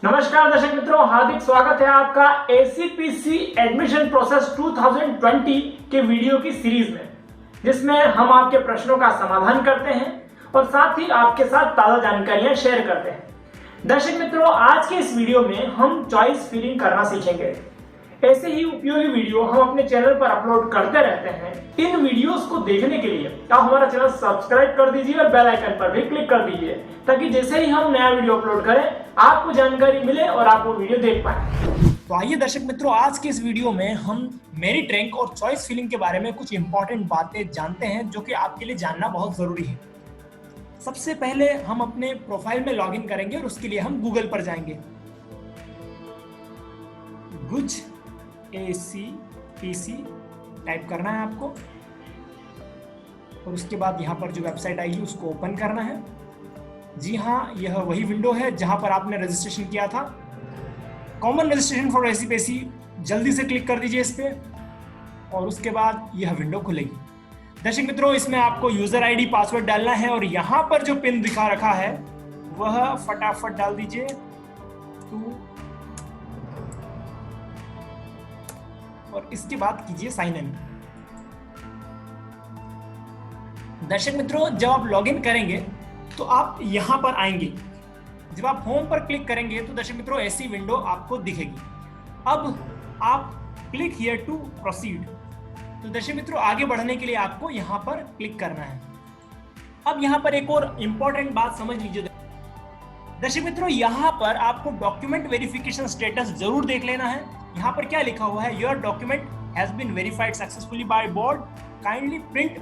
नमस्कार दर्शक मित्रों, हार्दिक स्वागत है आपका एसीपीसी एडमिशन प्रोसेस 2020 के वीडियो की सीरीज में, जिसमें हम आपके प्रश्नों का समाधान करते हैं और साथ ही आपके साथ ताज़ा जानकारियां शेयर करते हैं। दर्शक मित्रों, आज के इस वीडियो में हम चॉइस फिलिंग करना सीखेंगे। ऐसे ही उपयोगी वीडियो हम अपने चैनल पर अपलोड करते रहते हैं। इन वीडियोस को देखने के लिए आप हमारा चैनल सब्सक्राइब कर दीजिए और बेल आइकन पर भी क्लिक कर दीजिए, ताकि जैसे ही हम नया वीडियो अपलोड करें आपको जानकारी मिले और आप वो वीडियो देख पाए। तो आइए दर्शक मित्रों, आज के इस वीडियो में हम मेरिट रैंक और चॉइस फिलिंग के बारे में कुछ इंपॉर्टेंट बातें जानते हैं, जो कि आपके लिए जानना बहुत जरूरी है। सबसे पहले हम अपने प्रोफाइल में लॉगिन करेंगे और उसके लिए हम गूगल पर जाएंगे। गुज ACPC टाइप करना है आपको और उसके बाद यहाँ पर जो वेबसाइट आएगी उसको ओपन करना है। जी हाँ, यह वही विंडो है जहाँ पर आपने रजिस्ट्रेशन किया था। कॉमन रजिस्ट्रेशन फॉर ACPC, जल्दी से क्लिक कर दीजिए इस पे और उसके बाद यह विंडो खुलेगी। दर्शक मित्रों, इसमें आपको यूजर आईडी पासवर्ड डालना है और यहाँ पर जो पिन दिखा रखा है वह फटाफट डाल दीजिए 2 और इसके बाद कीजिए साइन इन। दर्शक मित्रों, जब आप लॉगिन करेंगे तो आप यहां पर आएंगे। जब आप होम पर क्लिक करेंगे तो दर्शक मित्रों ऐसी विंडो आपको दिखेगी। अब आप क्लिक हियर टू प्रोसीड। तो दर्शक मित्रों, आगे बढ़ने के लिए आपको यहां पर क्लिक करना है। अब यहां पर एक और इंपॉर्टेंट बात समझ लीजिए दर्शक मित्रों, यहां पर आपको डॉक्यूमेंट वेरिफिकेशन स्टेटस जरूर देख लेना है। यहाँ पर क्या लिखा हुआ है, your document has been verified successfully by board, kindly print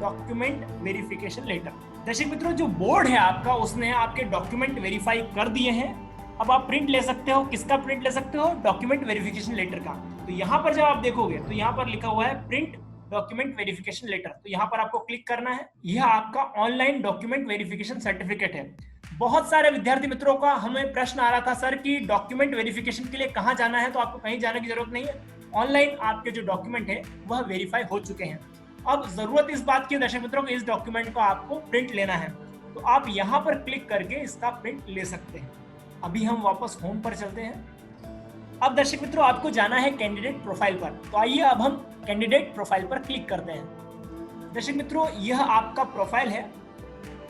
document verification letter. दर्शक मित्रों, जो बोर्ड है आपका उसने आपके डॉक्यूमेंट वेरीफाई कर दिए हैं। अब आप प्रिंट ले सकते हो। किसका प्रिंट ले सकते हो? डॉक्यूमेंट वेरिफिकेशन लेटर का। तो यहाँ पर जब आप देखोगे तो यहाँ पर लिखा हुआ है प्रिंट डॉक्यूमेंट वेरिफिकेशन लेटर। तो यहाँ पर आपको क्लिक करना है। यह आपका ऑनलाइन डॉक्यूमेंट वेरिफिकेशन सर्टिफिकेट है। बहुत सारे विद्यार्थी मित्रों का हमें प्रश्न आ रहा था, सर कि डॉक्यूमेंट वेरिफिकेशन के लिए कहां जाना है? तो आपको कहीं जाने की जरूरत नहीं है। ऑनलाइन आपके जो डॉक्यूमेंट है वह वेरीफाई हो चुके हैं। अब जरूरत इस बात की है दर्शक मित्रों कि इस डॉक्यूमेंट को आपको प्रिंट लेना है, तो आप यहां पर क्लिक करके इसका प्रिंट ले सकते हैं। अभी हम वापस होम पर चलते हैं। अब दर्शक मित्रों, आपको जाना है कैंडिडेट प्रोफाइल पर। तो आइए अब हम कैंडिडेट प्रोफाइल पर क्लिक करते हैं। दर्शक मित्रों, यह आपका प्रोफाइल है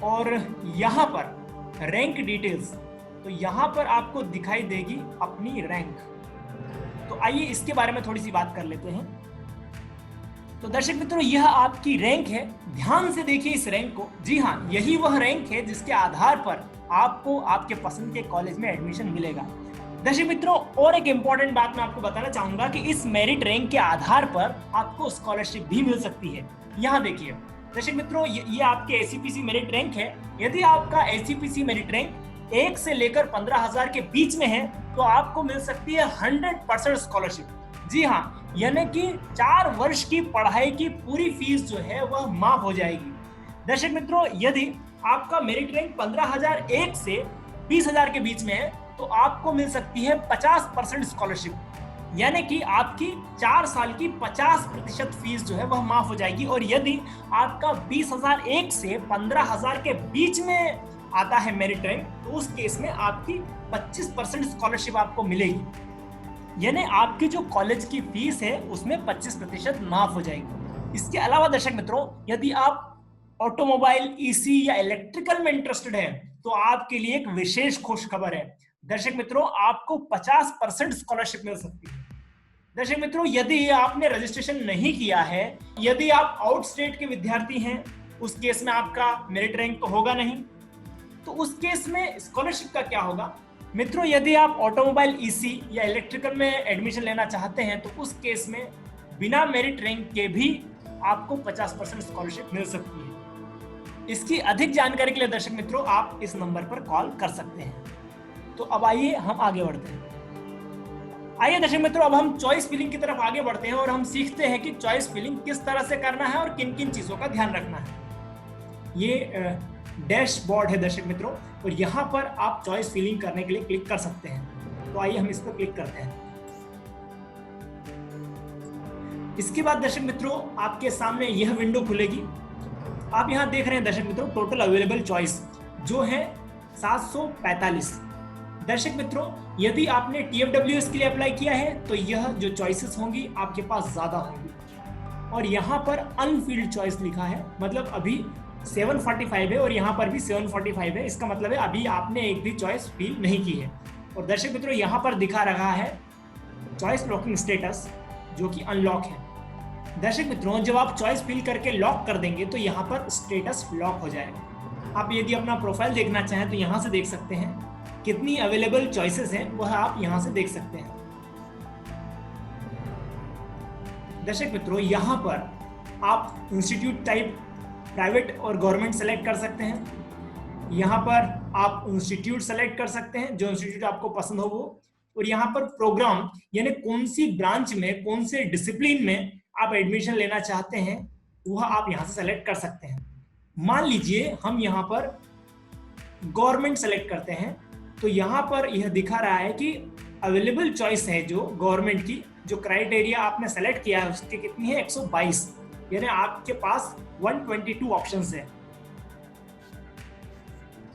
और यहाँ पर रैंक डिटेल्स, तो यहां पर आपको दिखाई देगी अपनी रैंक। तो आइए इसके बारे में थोड़ी सी बात कर लेते हैं। तो दर्शक मित्रों, यह आपकी रैंक है। ध्यान से देखिए इस रैंक को। जी हां, यही वह रैंक है जिसके आधार पर आपको आपके पसंद के कॉलेज में एडमिशन मिलेगा। दर्शक मित्रों, और एक इंपॉर्टेंट बात मैं आपको बताना चाहूंगा कि इस मेरिट रैंक के आधार पर आपको स्कॉलरशिप भी मिल सकती है। यहां देखिए दर्शक मित्रों, ये आपके ACPC मेरिट रैंक है। यदि आपका ACPC मेरिट रैंक 1 से लेकर 15,000 के बीच में है तो आपको मिल सकती है 100% स्कॉलरशिप। जी हाँ, यानी कि 4 वर्ष की पढ़ाई की पूरी फीस जो है वह माफ हो जाएगी। दर्शक मित्रों, यदि आपका मेरिट रैंक 15,001 से 20,000 के बीच में है तो आपको मिल सकती है 50% स्कॉलरशिप, यानी कि आपकी 4 साल की 50% फीस जो है वह माफ हो जाएगी। और यदि आपका 20,001 से 15,000 के बीच में आता है मेरिट रैंक, तो उस केस में आपकी 25% स्कॉलरशिप आपको मिलेगी, यानी आपकी जो कॉलेज की फीस है उसमें 25% माफ हो जाएगी। इसके अलावा दर्शक मित्रों, यदि आप ऑटोमोबाइल, EC या इलेक्ट्रिकल में इंटरेस्टेड है तो आपके लिए एक विशेष खुश खबर है। दर्शक मित्रों, आपको 50% स्कॉलरशिप मिल सकती है। दर्शक मित्रों, यदि आपने रजिस्ट्रेशन नहीं किया है, यदि आप आउट स्टेट के विद्यार्थी हैं, उस केस में आपका मेरिट रैंक तो होगा नहीं। तो उस केस में स्कॉलरशिप का क्या होगा? मित्रों, यदि आप ऑटोमोबाइल, EC या इलेक्ट्रिकल में एडमिशन लेना चाहते हैं तो उस केस में बिना मेरिट रैंक के भी आपको 50% स्कॉलरशिप मिल सकती है। इसकी अधिक जानकारी के लिए दर्शक मित्रों आप इस नंबर पर कॉल कर सकते हैं। तो अब आइए हम आगे बढ़ते हैं। आइए दर्शक मित्रों, अब हम चॉइस फिलिंग की तरफ आगे बढ़ते हैं और हम सीखते हैं कि चॉइस फिलिंग किस तरह से करना है और किन किन चीजों का ध्यान रखना है। ये डैशबोर्ड है दर्शक मित्रों, और यहाँ पर आप चॉइस फिलिंग करने के लिए क्लिक कर सकते हैं। तो आइए हम इस पर क्लिक करते हैं। इसके बाद दर्शक मित्रों आपके सामने यह विंडो खुलेगी। आप यहाँ देख रहे हैं दर्शक मित्रों टोटल अवेलेबल चॉइस जो है 745। दर्शक मित्रों, यदि आपने TFWS के लिए अप्लाई किया है तो यह जो चॉइसेस होंगी आपके पास ज्यादा होंगी, और यहाँ पर अनफील्ड चॉइस लिखा है, मतलब अभी 745 है और यहाँ पर भी 745 है। इसका मतलब है अभी आपने एक भी चॉइस फिल नहीं की है। और दर्शक मित्रों, यहाँ पर दिखा रहा है चॉइस लॉकिंग स्टेटस, जो कि अनलॉक है। दर्शक मित्रों, जब आप चॉइस फिल करके लॉक कर देंगे तो यहाँ पर स्टेटस लॉक हो जाएगा। आप यदि अपना प्रोफाइल देखना चाहें तो यहाँ से देख सकते हैं, कितनी अवेलेबल चॉइसेस हैं वह आप यहाँ से देख सकते हैं। दर्शक मित्रों, यहाँ पर आप इंस्टीट्यूट टाइप प्राइवेट और गवर्नमेंट सेलेक्ट कर सकते हैं। यहाँ पर आप इंस्टीट्यूट सेलेक्ट कर सकते हैं, जो इंस्टीट्यूट आपको पसंद हो वो। और यहाँ पर प्रोग्राम, यानी कौन सी ब्रांच में, कौन से डिसिप्लिन में आप एडमिशन लेना चाहते हैं, वह आप यहाँ से सेलेक्ट कर सकते हैं। मान लीजिए हम यहाँ पर गवर्नमेंट सेलेक्ट करते हैं, तो यहाँ पर यह दिखा रहा है कि अवेलेबल चॉइस है जो गवर्नमेंट की, जो क्राइटेरिया आपने सेलेक्ट किया है उसकी कितनी है, 122, यानी आपके पास 122 ऑप्शंस है।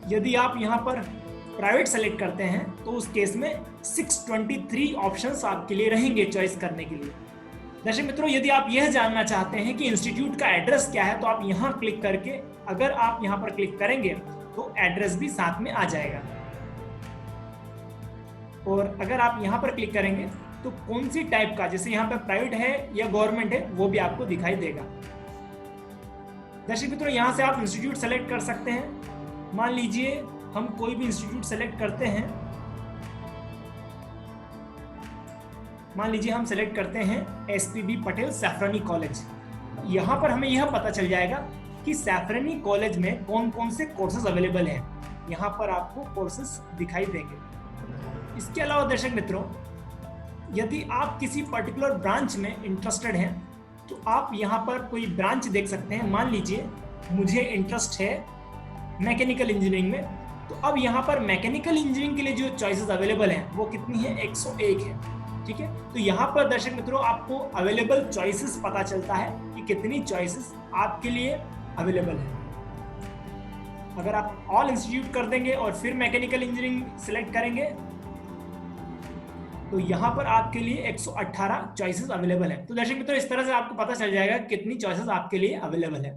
यदि आप यहाँ पर प्राइवेट सेलेक्ट करते हैं तो उस केस में 623 ऑप्शंस आपके लिए रहेंगे चॉइस करने के लिए। दर्शक मित्रों, यदि आप यह जानना चाहते हैं कि इंस्टीट्यूट का एड्रेस क्या है, तो आप यहाँ क्लिक करके, अगर आप यहाँ पर क्लिक करेंगे तो एड्रेस भी साथ में आ जाएगा। और अगर आप यहाँ पर क्लिक करेंगे तो कौन सी टाइप का, जैसे यहाँ पर प्राइवेट है या गवर्नमेंट है, वो भी आपको दिखाई देगा। दर्शक मित्रों, यहाँ से आप इंस्टीट्यूट सेलेक्ट कर सकते हैं। मान लीजिए हम कोई भी इंस्टीट्यूट सेलेक्ट करते हैं, मान लीजिए हम सेलेक्ट करते हैं SPB पटेल सैफरानी कॉलेज। यहाँ पर हमें यह पता चल जाएगा कि सैफरानी कॉलेज में कौन कौन से कोर्सेज अवेलेबल हैं। यहाँ पर आपको कोर्सेज दिखाई देंगे। इसके अलावा दर्शक मित्रों, यदि आप किसी पर्टिकुलर ब्रांच में इंटरेस्टेड हैं तो आप यहाँ पर कोई ब्रांच देख सकते हैं। मान लीजिए मुझे इंटरेस्ट है मैकेनिकल इंजीनियरिंग में, तो अब यहाँ पर मैकेनिकल इंजीनियरिंग के लिए जो चॉइसेस अवेलेबल हैं वो कितनी है, 101 है। ठीक है, तो यहाँ पर दर्शक मित्रों आपको अवेलेबल चॉइसेस पता चलता है कि कितनी चॉइसेस आपके लिए अवेलेबल है। अगर आप ऑल इंस्टीट्यूट कर देंगे और फिर मैकेनिकल इंजीनियरिंग सिलेक्ट करेंगे तो यहाँ पर आपके लिए 118 चॉइसेस अवेलेबल है। तो दर्शक मित्रों, इस तरह से आपको पता चल जाएगा कितनी चॉइसेस आपके लिए अवेलेबल है।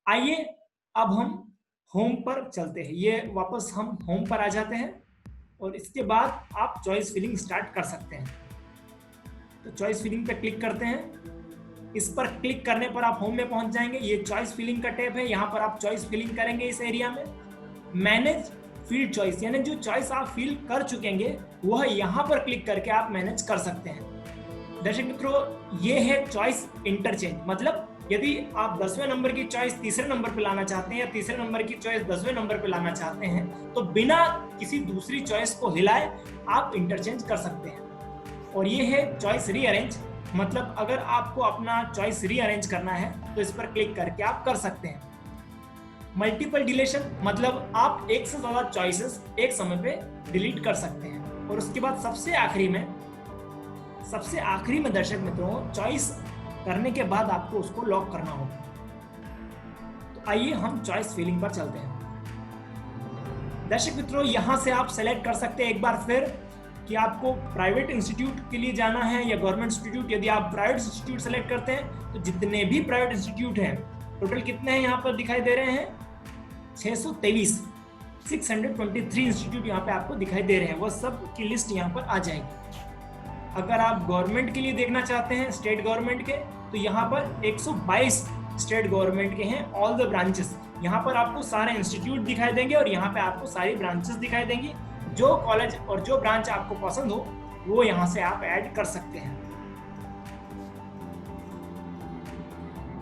आइए अब हम होम पर चलते हैं। ये वापस हम होम पर आ जाते हैं और इसके बाद आप चॉइस फिलिंग स्टार्ट कर सकते हैं। तो चॉइस फिलिंग पे क्लिक करते हैं। इस पर क्लिक करने पर आप होम में पहुंच जाएंगे। ये चॉइस फिलिंग का टैब है, यहाँ पर आप चॉइस फिलिंग करेंगे। इस एरिया में मैनेज फील्ड चॉइस, यानी जो चॉइस आप फिल कर चुकेंगे वह यहाँ पर क्लिक करके आप मैनेज कर सकते हैं। दर्शक मित्रों, ये है चॉइस इंटरचेंज, मतलब यदि आप 10वें नंबर की चॉइस तीसरे नंबर पे लाना चाहते हैं या तीसरे नंबर की चॉइस 10वें नंबर पे लाना चाहते हैं तो बिना किसी दूसरी चॉइस को हिलाए आप इंटरचेंज कर सकते हैं। और ये है चॉइस रीअरेंज, मतलब अगर आपको अपना चॉइस रीअरेंज करना है तो इस पर क्लिक करके आप कर सकते हैं। मल्टीपल डिलीशन, मतलब आप एक से ज्यादा चॉइसेस एक समय पे डिलीट कर सकते हैं। और उसके बाद सबसे आखिरी में दर्शक मित्रों, चॉइस करने के बाद आपको उसको लॉक करना होगा। तो आइए हम चॉइस फिलिंग पर चलते हैं। दर्शक मित्रों, यहां से आप सेलेक्ट कर सकते हैं एक बार फिर कि आपको प्राइवेट इंस्टीट्यूट के लिए जाना है या गवर्नमेंट इंस्टीट्यूट। यदि आप प्राइवेट इंस्टीट्यूट सेलेक्ट करते हैं तो जितने भी प्राइवेट इंस्टीट्यूट हैं, टोटल कितने हैं यहाँ पर दिखाई दे रहे हैं, 623 इंस्टीट्यूट यहाँ पे आपको दिखाई दे रहे हैं। वो सब की लिस्ट यहाँ पर आ जाएगी। अगर आप गवर्नमेंट के लिए देखना चाहते हैं, स्टेट गवर्नमेंट के, तो यहाँ पर 122 स्टेट गवर्नमेंट के हैं, ऑल द ब्रांचेस। यहाँ पर आपको सारे इंस्टीट्यूट दिखाई देंगे और यहाँ पे आपको सारी ब्रांचेस दिखाई देंगी। जो कॉलेज और जो ब्रांच आपको पसंद हो वो यहाँ से आप ऐड कर सकते हैं।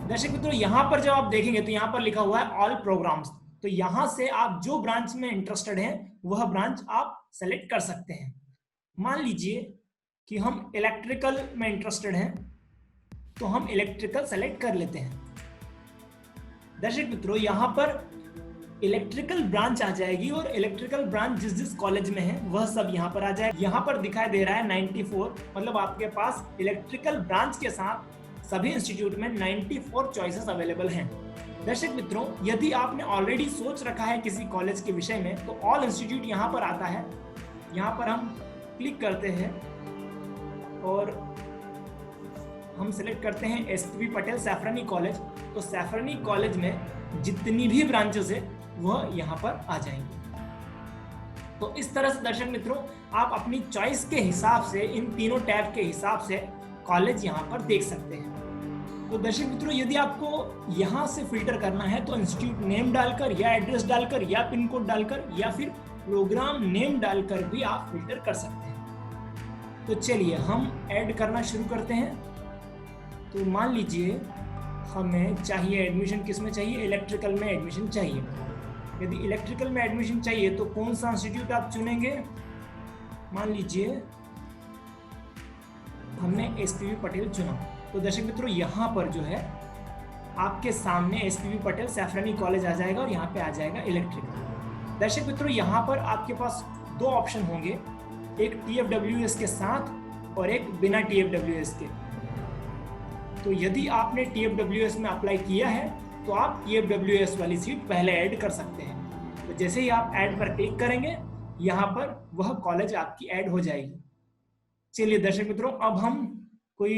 दर्शक मित्रों, यहाँ पर जब आप देखेंगे तो यहाँ पर लिखा हुआ है ऑल प्रोग्राम्स। तो यहाँ से आप जो ब्रांच में इंटरेस्टेड हैं वह ब्रांच आप सेलेक्ट कर सकते हैं। मान लीजिए कि हम इलेक्ट्रिकल में इंटरेस्टेड हैं तो हम इलेक्ट्रिकल सेलेक्ट कर लेते हैं। दर्शक मित्रों, यहाँ पर इलेक्ट्रिकल ब्रांच आ जाएगी और इलेक्ट्रिकल ब्रांच जिस जिस कॉलेज में है वह सब यहाँ पर आ जाएगा। यहाँ पर दिखाई दे रहा है 94, मतलब आपके पास इलेक्ट्रिकल ब्रांच के साथ सभी इंस्टीट्यूट में 94 चॉइसेस अवेलेबल हैं। दर्शक मित्रों, यदि आपने ऑलरेडी सोच रखा है किसी कॉलेज के विषय में तो ऑल इंस्टीट्यूट यहाँ पर आता है। यहाँ पर हम क्लिक करते हैं और हम सिलेक्ट करते हैं एसपी पटेल सैफरानी कॉलेज। तो सैफरानी कॉलेज में जितनी भी ब्रांचेस है वह यहाँ पर आ जाएंगी। तो इस तरह से दर्शक मित्रों आप अपनी चॉइस के हिसाब से इन तीनों टैब के हिसाब से कॉलेज यहाँ पर देख सकते हैं। तो दर्शक मित्रों यदि आपको यहाँ से फिल्टर करना है तो इंस्टीट्यूट नेम डालकर या एड्रेस डालकर या पिन कोड डालकर या फिर प्रोग्राम नेम डालकर भी आप फिल्टर कर सकते हैं। तो चलिए हम ऐड करना शुरू करते हैं। तो मान लीजिए हमें चाहिए एडमिशन, किस में चाहिए, इलेक्ट्रिकल में एडमिशन चाहिए। यदि इलेक्ट्रिकल में एडमिशन चाहिए तो कौन सा इंस्टीट्यूट आप चुनेंगे। मान लीजिए हमने एसपीवी पटेल चुना। तो दर्शक मित्रों यहाँ पर जो है आपके सामने एसपीवी पटेल सैफरानी कॉलेज आ जाएगा और यहाँ पे आ जाएगा इलेक्ट्रिकल। दर्शक मित्रों यहाँ पर आपके पास दो ऑप्शन होंगे, एक TFWS के साथ और एक बिना TFWS के। तो यदि आपने TFWS में अप्लाई किया है तो आप TFWS वाली सीट पहले ऐड कर सकते हैं। तो जैसे ही आप ऐड पर क्लिक करेंगे यहाँ पर वह कॉलेज आपकी ऐड हो जाएगी। चलिए दर्शक मित्रों अब हम कोई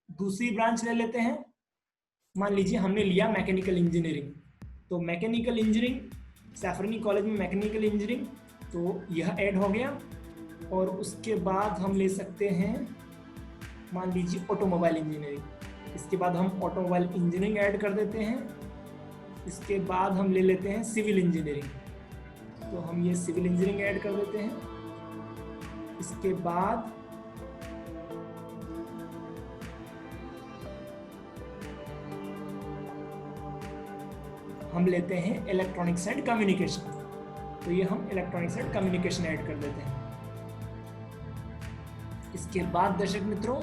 दूसरी ब्रांच ले लेते हैं। मान लीजिए हमने लिया मैकेनिकल इंजीनियरिंग। तो मैकेनिकल इंजीनियरिंग सैफरानी कॉलेज में मैकेनिकल इंजीनियरिंग, तो यह ऐड हो गया। और उसके बाद हम ले सकते हैं मान लीजिए ऑटोमोबाइल इंजीनियरिंग। इसके बाद हम ऑटोमोबाइल इंजीनियरिंग ऐड कर देते हैं। इसके बाद हम ले लेते हैं सिविल इंजीनियरिंग, तो हम ये सिविल इंजीनियरिंग ऐड कर देते हैं। इसके बाद हम लेते हैं इलेक्ट्रॉनिक्स एंड कम्युनिकेशन, तो ये हम इलेक्ट्रॉनिक्स एंड कम्युनिकेशन ऐड कर देते हैं। इसके बाद दर्शक मित्रों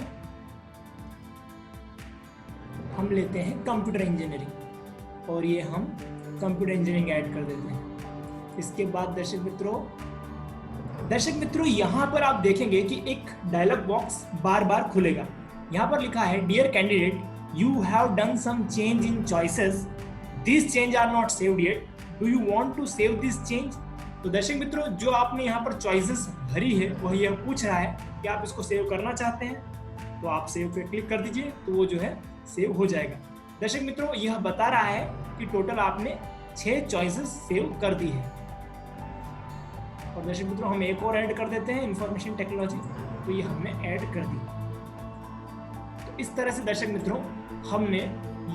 हम लेते हैं कंप्यूटर इंजीनियरिंग और ये हम कंप्यूटर इंजीनियरिंग ऐड कर देते हैं। इसके बाद दर्शक मित्रों यहाँ पर आप देखेंगे कि एक डायलॉग बॉक्स बार बार खुलेगा। यहाँ पर लिखा है dear candidate you have done some change in choices, this change are not saved yet, do you want to save this change. तो दर्शक मित्रों जो आपने यहाँ पर चॉइसेस भरी है वह यह पूछ रहा है कि आप इसको सेव करना चाहते हैं। तो आप सेव पे क्लिक कर दीजिए तो वो जो है सेव हो जाएगा। दर्शक मित्रों यह बता रहा है कि टोटल आपने 6 चॉइसेस सेव कर दी है। और दर्शक मित्रों हम एक और ऐड कर देते हैं इंफॉर्मेशन टेक्नोलॉजी, तो ये हमने ऐड कर दी। तो इस तरह से दर्शक मित्रों हमने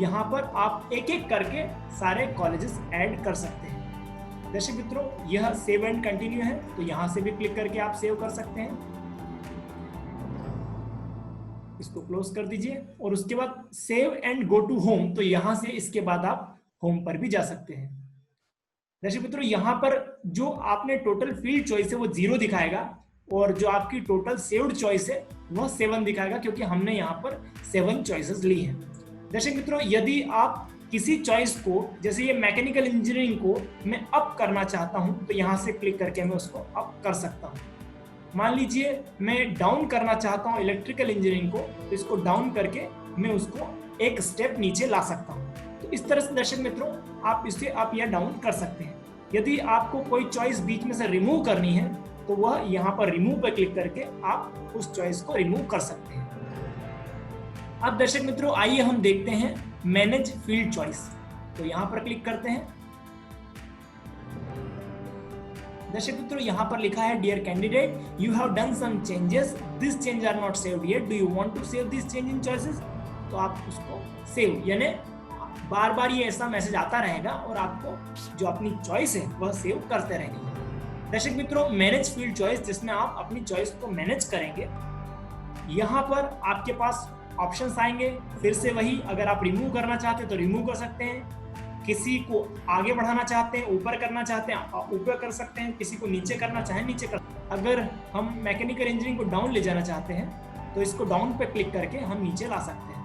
यहाँ पर आप एक एक करके सारे कॉलेजेस ऐड कर सकते हैं। दर्शक मित्रों यह सेव एंड कंटिन्यू है, तो यहाँ से भी क्लिक करके आप सेव कर सकते हैं। इसको क्लोज कर दीजिए और उसके बाद save and go to home, तो यहाँ से इसके बाद आप होम पर भी जा सकते हैं। दर्शक मित्रों यहाँ पर जो आपने टोटल फील्ड चॉइस है वो 0 दिखाएगा और जो आपकी टोटल सेव्ड चॉइस है वह 7 दिखाएगा, क्योंकि हमने यहाँ पर 7 चॉइसेस ली हैं। दर्शक मित्रों यदि आप किसी चॉइस को, जैसे ये मैकेनिकल इंजीनियरिंग को मैं अप करना चाहता हूं, तो यहाँ से क्लिक करके मैं उसको अप कर सकता हूं। मान लीजिए मैं डाउन करना चाहता हूं इलेक्ट्रिकल इंजीनियरिंग को, तो इसको डाउन करके मैं उसको एक स्टेप नीचे ला सकता हूं। तो इस तरह से दर्शक मित्रों आप इसे अप या डाउन कर सकते हैं। यदि आपको कोई चॉइस बीच में से रिमूव करनी है तो वह यहाँ पर रिमूव पर क्लिक करके आप उस चॉइस को रिमूव कर सकते हैं। अब दर्शक मित्रों आइए हम देखते हैं मैनेज फील्ड चॉइस, तो यहाँ पर क्लिक करते हैं। दर्शक मित्रों यहाँ पर लिखा है dear candidate you have done some changes, this change are not saved yet, do you want to save this change in choices. तो आप उसको सेव, यानी बार बार ये ऐसा मैसेज आता रहेगा और आपको जो अपनी चॉइस है वह सेव करते रहेंगे। दर्शक मित्रों मैनेज फील्ड चॉइस, जिसमें आप अपनी चॉइस को मैनेज करेंगे। यहाँ पर आपके पास ऑप्शंस आएंगे, फिर से वही, अगर आप रिमूव करना चाहते हैं तो रिमूव कर सकते हैं, किसी को आगे बढ़ाना चाहते हैं, ऊपर करना चाहते हैं ऊपर कर सकते हैं, किसी को नीचे करना चाहें नीचे कर। अगर हम मैकेनिकल इंजीनियरिंग को डाउन ले जाना चाहते हैं तो इसको डाउन पे क्लिक करके हम नीचे ला सकते हैं।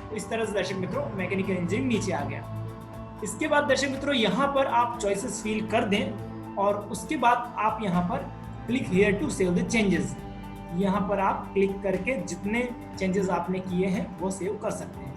तो इस तरह से दर्शक मित्रों मैकेनिकल इंजीनियरिंग नीचे आ गया। इसके बाद दर्शक मित्रों यहाँ पर आप चॉइसेस फिल कर दें और उसके बाद आप यहाँ पर click here to save the changes, यहाँ पर आप क्लिक करके जितने चेंजेस आपने किए हैं वो सेव कर सकते हैं।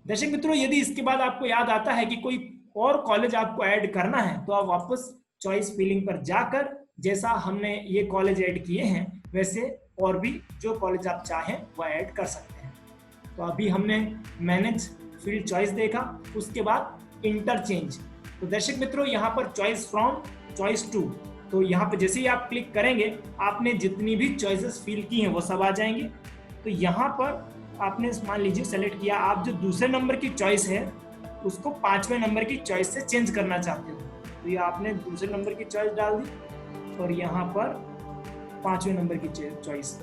दर्शक मित्रों यदि इसके बाद आपको याद आता है कि कोई और कॉलेज आपको ऐड करना है तो आप वापस चॉइस फिलिंग पर जाकर जैसा हमने ये कॉलेज ऐड किए हैं वैसे और भी जो कॉलेज आप चाहें वह ऐड कर सकते हैं। तो अभी हमने मैनेज फील्ड चॉइस देखा, उसके बाद इंटरचेंज। तो दर्शक मित्रों यहाँ पर चॉइस फ्रॉम, चॉइस टू, तो यहाँ पर जैसे ही आप क्लिक करेंगे आपने जितनी भी चॉइसेस फिल की हैं वो सब आ जाएंगे। तो यहाँ पर आपने मान लीजिए सेलेक्ट किया, आप जो दूसरे नंबर की चॉइस है उसको 5वें नंबर की चॉइस से चेंज करना चाहते हो, तो ये आपने दूसरे नंबर की चॉइस डाल दी और यहाँ पर 5वें नंबर की चॉइस।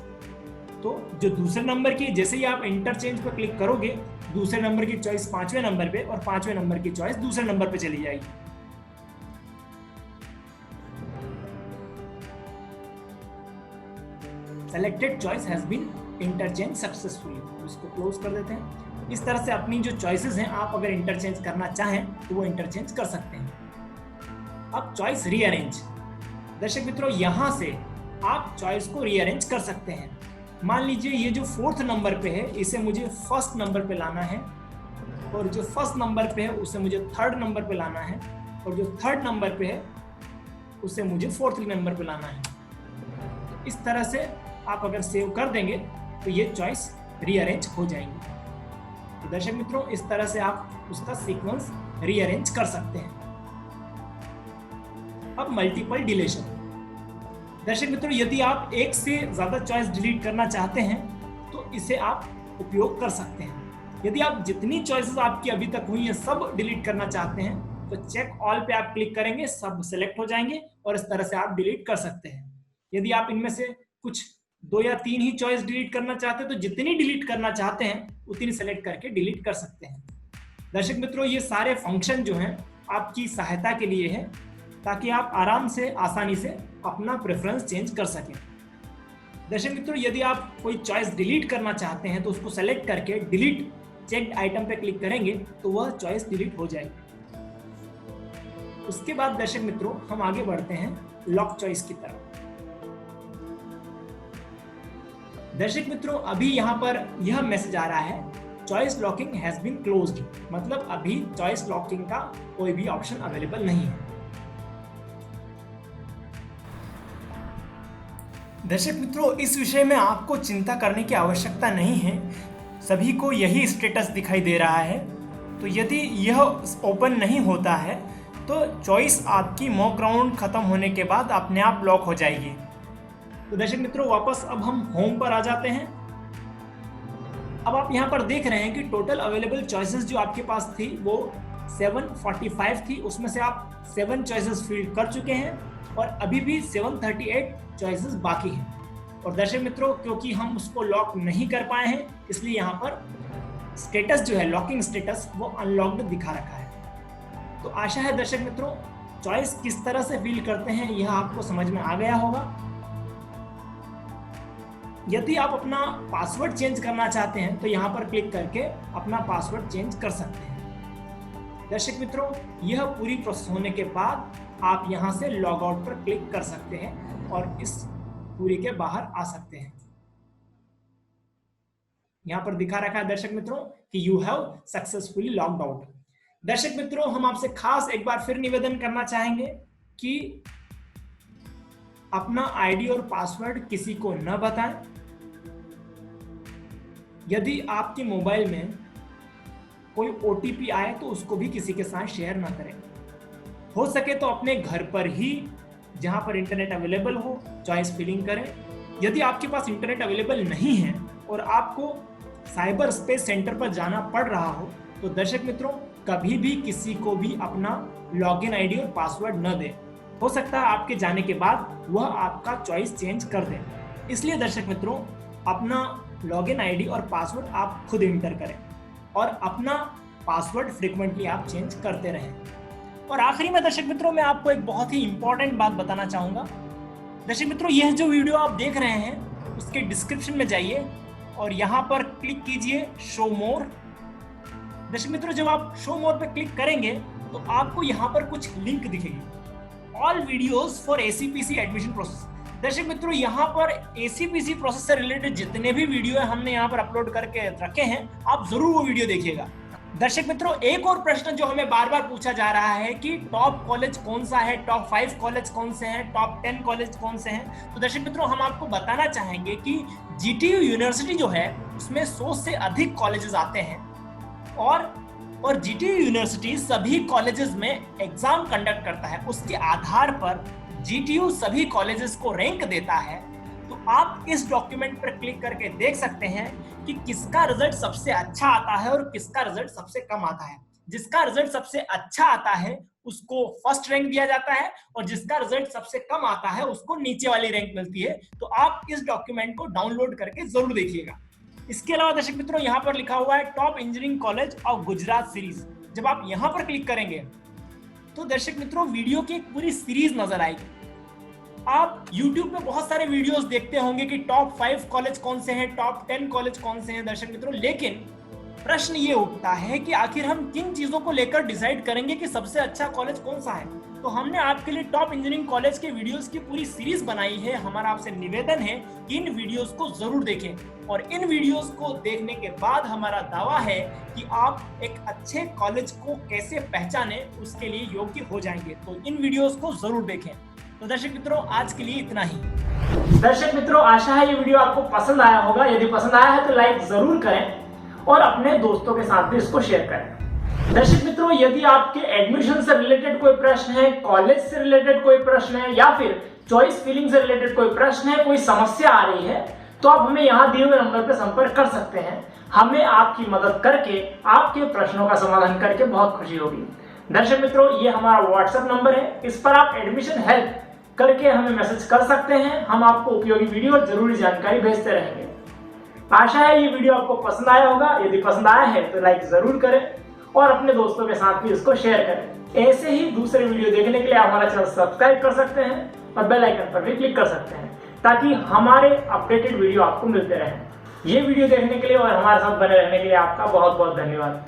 तो जो दूसरे नंबर की, जैसे ही आप इंटरचेंज पर क्लिक करोगे दूसरे नंबर की चॉइस 5वें नंबर पे और 5वें नंबर की चॉइस दूसरे नंबर पे चली जाएगी। Selected choice has been interchange successfully, इसको क्लोज कर देते हैं। इस तरह से अपनी जो चॉइसेस हैं आप अगर इंटरचेंज करना चाहें तो वो इंटरचेंज कर सकते हैं। अब चॉइस रीअरेंज। दर्शक मित्रों यहाँ से आप चॉइस को रीअरेंज कर सकते हैं। मान लीजिए ये जो 4th नंबर पे है इसे मुझे 1st नंबर पे लाना है और जो 1st नंबर पे है उसे मुझे 3rd नंबर पे लाना है और जो 3rd नंबर पे है उसे मुझे 4th नंबर पे लाना है। इस तरह से आप अगर सेव कर देंगे तो ये चॉइस रीअरेंज हो जाएंगी। तो दर्शक मित्रों इस तरह से आप उसका सीक्वेंस रीअरेंज कर सकते हैं। अब मल्टीपल डिलीशन। दर्शक मित्रों यदि आप एक से ज्यादा चॉइस डिलीट करना चाहते हैं तो इसे आप उपयोग कर सकते हैं। यदि आप जितनी चॉइसेस आपकी अभी तक हुई हैं सब डिलीट करना चाहते हैं तो चेक ऑल पे आप क्लिक करेंगे, सब सेलेक्ट हो जाएंगे और इस तरह से आप डिलीट कर सकते हैं। यदि आप इनमें से कुछ 2 या 3 ही चॉइस डिलीट करना चाहते हैं तो जितनी डिलीट करना चाहते हैं उतनी सेलेक्ट करके डिलीट कर सकते हैं। दर्शक मित्रों ये सारे फंक्शन जो हैं आपकी सहायता के लिए है ताकि आप आराम से आसानी से अपना प्रेफरेंस चेंज कर सकें। दर्शक मित्रों यदि आप कोई चॉइस डिलीट करना चाहते हैं तो उसको सेलेक्ट करके डिलीट चेक्ड आइटम पे क्लिक करेंगे तो वह चॉइस डिलीट हो जाएगी। उसके बाद दर्शक मित्रों हम आगे बढ़ते हैं लॉक चॉइस की तरफ। दर्शक मित्रों अभी यहाँ पर यह मैसेज आ रहा है choice locking has been closed, मतलब अभी चॉइस लॉकिंग का कोई भी ऑप्शन अवेलेबल नहीं है। दर्शक मित्रों इस विषय में आपको चिंता करने की आवश्यकता नहीं है, सभी को यही स्टेटस दिखाई दे रहा है। तो यदि यह ओपन नहीं होता है तो चॉइस आपकी मॉक राउंड खत्म होने के बाद अपने आप लॉक हो जाएगी। तो दर्शक मित्रों वापस अब हम होम पर आ जाते हैं। अब आप यहाँ पर देख रहे हैं कि टोटल अवेलेबल चॉइसेस जो आपके पास थी वो 745 थी, उसमें से आप 7 चॉइसेस फिल कर चुके हैं और अभी भी 738 चॉइसेस बाकी हैं। और दर्शक मित्रों क्योंकि हम उसको लॉक नहीं कर पाए हैं इसलिए यहाँ पर स्टेटस जो है लॉकिंग स्टेटस वो अनलॉक्ड दिखा रखा है। तो आशा है दर्शक मित्रों चॉइस किस तरह से फिल करते हैं यह आपको समझ में आ गया होगा। यदि आप अपना पासवर्ड चेंज करना चाहते हैं तो यहाँ पर क्लिक करके अपना पासवर्ड चेंज कर सकते हैं। दर्शक मित्रों यह पूरी प्रोसेस होने के बाद आप यहाँ से लॉग आउट पर क्लिक कर सकते हैं और इस पूरी के बाहर आ सकते हैं। यहाँ पर दिखा रखा है दर्शक मित्रों कि you have successfully logged out. दर्शक मित्रों हम आपसे खास एक बार फिर निवेदन करना चाहेंगे कि अपना आईडी और पासवर्ड किसी को न बताएं। यदि आपके मोबाइल में कोई ओटीपी आए तो उसको भी किसी के साथ शेयर ना करें। हो सके तो अपने घर पर ही जहां पर इंटरनेट अवेलेबल हो चॉइस फिलिंग करें। यदि आपके पास इंटरनेट अवेलेबल नहीं है और आपको साइबर स्पेस सेंटर पर जाना पड़ रहा हो तो दर्शक मित्रों कभी भी किसी को भी अपना लॉगिन आईडी और पासवर्ड न दें। हो सकता है आपके जाने के बाद वह आपका चॉइस चेंज कर दे। इसलिए दर्शक मित्रों अपना लॉगिन आईडी और पासवर्ड आप खुद इंटर करें और अपना पासवर्ड फ्रीक्वेंटली आप चेंज करते रहें। और आखिरी में दर्शक मित्रों मैं आपको एक बहुत ही इंपॉर्टेंट बात बताना चाहूंगा। दर्शक मित्रों यह जो वीडियो आप देख रहे हैं उसके डिस्क्रिप्शन में जाइए और यहाँ पर क्लिक कीजिए शो मोर। दर्शक मित्रों जब आप शो मोर पर क्लिक करेंगे तो आपको यहाँ पर कुछ लिंक दिखेगी, all videos for ACPC admission process. दर्शक मित्रों यहाँ पर एसीपीसी प्रोसेस से रिलेटेड जितने भी वीडियो हमने यहाँ पर अपलोड करके रखे हैं आप जरूर वो वीडियो देखिएगा। दर्शक मित्रों, एक और प्रश्न जो हमें बार बार पूछा जा रहा है कि टॉप कॉलेज कौन सा है, टॉप 5 कॉलेज कौन से हैं, टॉप 10 कॉलेज कौन से हैं। तो दर्शक मित्रों, हम आपको बताना चाहेंगे कि जीटीयू यूनिवर्सिटी जो है उसमें 100 से अधिक कॉलेजेस आते हैं और जीटीयू यूनिवर्सिटी सभी कॉलेजेस में एग्जाम कंडक्ट करता है। उसके आधार पर जीटीयू सभी कॉलेजेस को रैंक देता है। तो आप इस डॉक्यूमेंट पर क्लिक करके देख सकते हैं कि किसका रिजल्ट सबसे अच्छा आता है और किसका रिजल्ट सबसे कम आता है। जिसका रिजल्ट सबसे अच्छा आता है उसको फर्स्ट रैंक दिया जाता है और जिसका रिजल्ट सबसे कम आता है उसको नीचे वाली रैंक मिलती है। तो आप इस डॉक्यूमेंट को डाउनलोड करके जरूर देखिएगा। इसके अलावा दर्शक मित्रों, यहाँ पर लिखा हुआ है top engineering college of Gujarat series. जब आप यहाँ पर क्लिक करेंगे तो दर्शक मित्रों विडियो की एक पूरी सीरीज नजर आएगी। आप YouTube पे बहुत सारे वीडियोस देखते होंगे कि टॉप 5 कॉलेज कौन से हैं, टॉप 10 कॉलेज कौन से हैं दर्शक मित्रों। लेकिन प्रश्न ये उठता है कि आखिर हम किन चीजों को लेकर डिसाइड करेंगे कि सबसे अच्छा कॉलेज कौन सा है। तो हमने आपके लिए टॉप इंजीनियरिंग कॉलेज के वीडियोस की पूरी सीरीज बनाई है। हमारा आपसे निवेदन है कि इन वीडियोस को जरूर देखें और इन वीडियोस को देखने के बाद हमारा दावा है कि आप एक अच्छे कॉलेज को कैसे पहचाने उसके लिए योग्य हो जाएंगे। तो इन वीडियोस को जरूर देखें। तो दर्शक मित्रों, आज के लिए इतना ही। दर्शक मित्रों, आशा है ये वीडियो आपको पसंद आया होगा। यदि पसंद आया है तो लाइक जरूर करें और अपने दोस्तों के साथ भी इसको शेयर करें। दर्शक मित्रों, यदि आपके एडमिशन से रिलेटेड कोई प्रश्न है, कॉलेज से रिलेटेड कोई प्रश्न है या फिर चॉइस फिलिंग से रिलेटेड कोई प्रश्न है, कोई समस्या आ रही है, तो आप हमें यहाँ दिए हुए नंबर पर संपर्क कर सकते हैं। हमें आपकी मदद करके आपके प्रश्नों का समाधान करके बहुत खुशी होगी। दर्शक मित्रों, ये हमारा व्हाट्सएप नंबर है। इस पर आप एडमिशन हेल्प करके हमें मैसेज कर सकते हैं। हम आपको उपयोगी वीडियो और जरूरी जानकारी भेजते रहेंगे। आशा है ये वीडियो आपको पसंद आया होगा। यदि पसंद आया है तो लाइक जरूर करें और अपने दोस्तों के साथ भी इसको शेयर करें। ऐसे ही दूसरे वीडियो देखने के लिए आप हमारा चैनल सब्सक्राइब कर सकते हैं और बेल आइकन पर भी क्लिक कर सकते हैं ताकि हमारे अपडेटेड वीडियो आपको मिलते रहें। ये वीडियो देखने के लिए और हमारे साथ बने रहने के लिए आपका बहुत बहुत धन्यवाद।